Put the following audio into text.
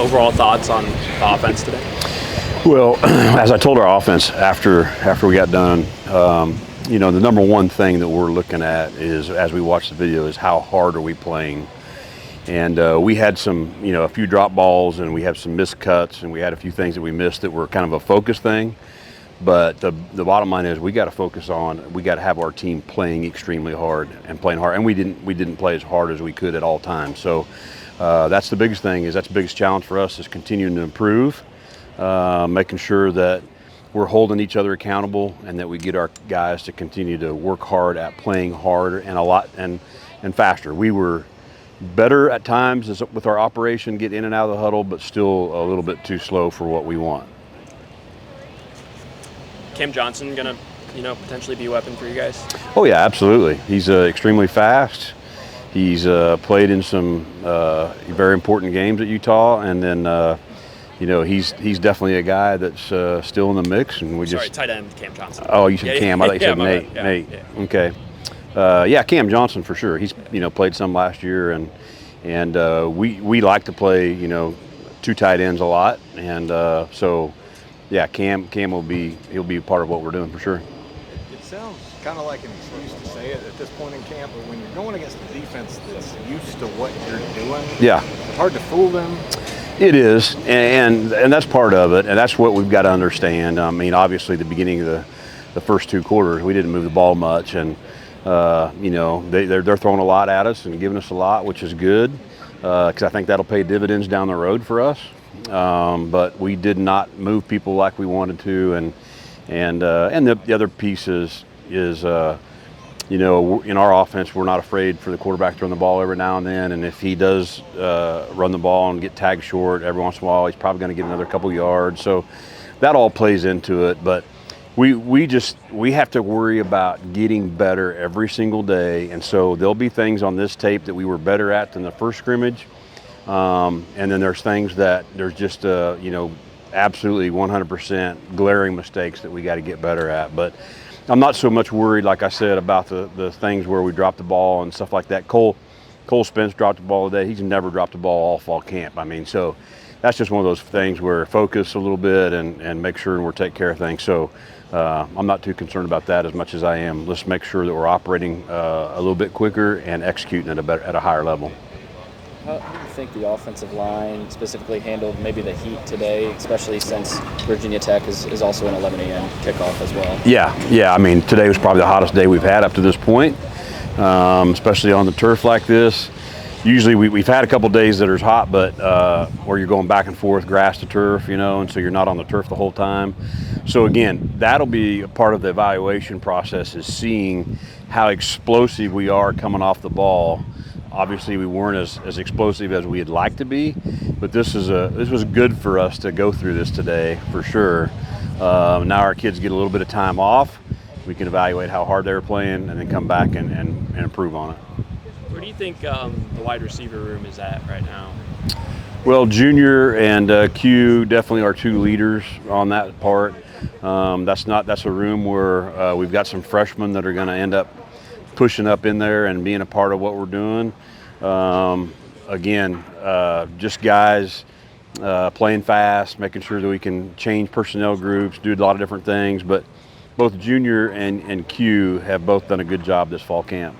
overall thoughts on the offense today? Well, as I told our offense after we got done, the number one thing that we're looking at is, as we watch the video, is how hard are we playing. And we had a few drop balls, and we had some missed cuts, and we had a few things that we missed that were kind of a focus thing. But the bottom line is we got to have our team playing extremely hard and playing hard. And we didn't play as hard as we could at all times. So that's the biggest thing. That's the biggest challenge for us, is continuing to improve, making sure that we're holding each other accountable, and that we get our guys to continue to work hard at playing harder and a lot and faster. We were better at times with our operation, get in and out of the huddle, but still a little bit too slow for what we want. Cam Johnson gonna, potentially be a weapon for you guys? Oh yeah, absolutely. He's extremely fast. He's played in some very important games at Utah, and then he's definitely a guy that's still in the mix. And tight end Cam Johnson. Oh, you said Cam. I thought you said Nate. Yeah, Nate. Yeah. Okay. Cam Johnson for sure. He's played some last year, and we like to play two tight ends a lot, and so. Yeah, Cam he'll be part of what we're doing for sure. It sounds kind of like an excuse to say it at this point in camp, but when you're going against a defense that's used to what you're doing, yeah, it's hard to fool them. It is, and that's part of it, and that's what we've got to understand. I mean, obviously, the beginning of the first two quarters, we didn't move the ball much, and they're throwing a lot at us and giving us a lot, which is good, because I think that'll pay dividends down the road for us. But we did not move people like we wanted to, and the other piece is in our offense, we're not afraid for the quarterback to run the ball every now and then, and if he does run the ball and get tagged short every once in a while, he's probably going to get another couple yards. So that all plays into it, but we have to worry about getting better every single day, and so there'll be things on this tape that we were better at than the first scrimmage. And then there's things that there's just, absolutely 100% glaring mistakes that we got to get better at. But I'm not so much worried, like I said, about the things where we dropped the ball and stuff like that. Cole Spence dropped the ball today. He's never dropped the ball all fall camp. I mean, so that's just one of those things where focus a little bit and make sure we're taking care of things. So I'm not too concerned about that as much as I am. Let's make sure that we're operating a little bit quicker and executing at a higher level. How do you think the offensive line specifically handled maybe the heat today, especially since Virginia Tech is also an 11 a.m. kickoff as well? Yeah. I mean, today was probably the hottest day we've had up to this point, especially on the turf like this. Usually we've had a couple days that are hot, but where you're going back and forth, grass to turf, and so you're not on the turf the whole time. So again, that'll be a part of the evaluation process, is seeing how explosive we are coming off the ball. Obviously, we weren't as explosive as we'd like to be, but this was good for us to go through this today for sure. Now our kids get a little bit of time off. We can evaluate how hard they were playing and then come back and improve on it. Where do you think the wide receiver room is at right now? Well, Junior and Q definitely are two leaders on that part. That's a room where we've got some freshmen that are going to end up pushing up in there and being a part of what we're doing. Just guys playing fast, making sure that we can change personnel groups, do a lot of different things. But both Junior and Q have both done a good job this fall camp.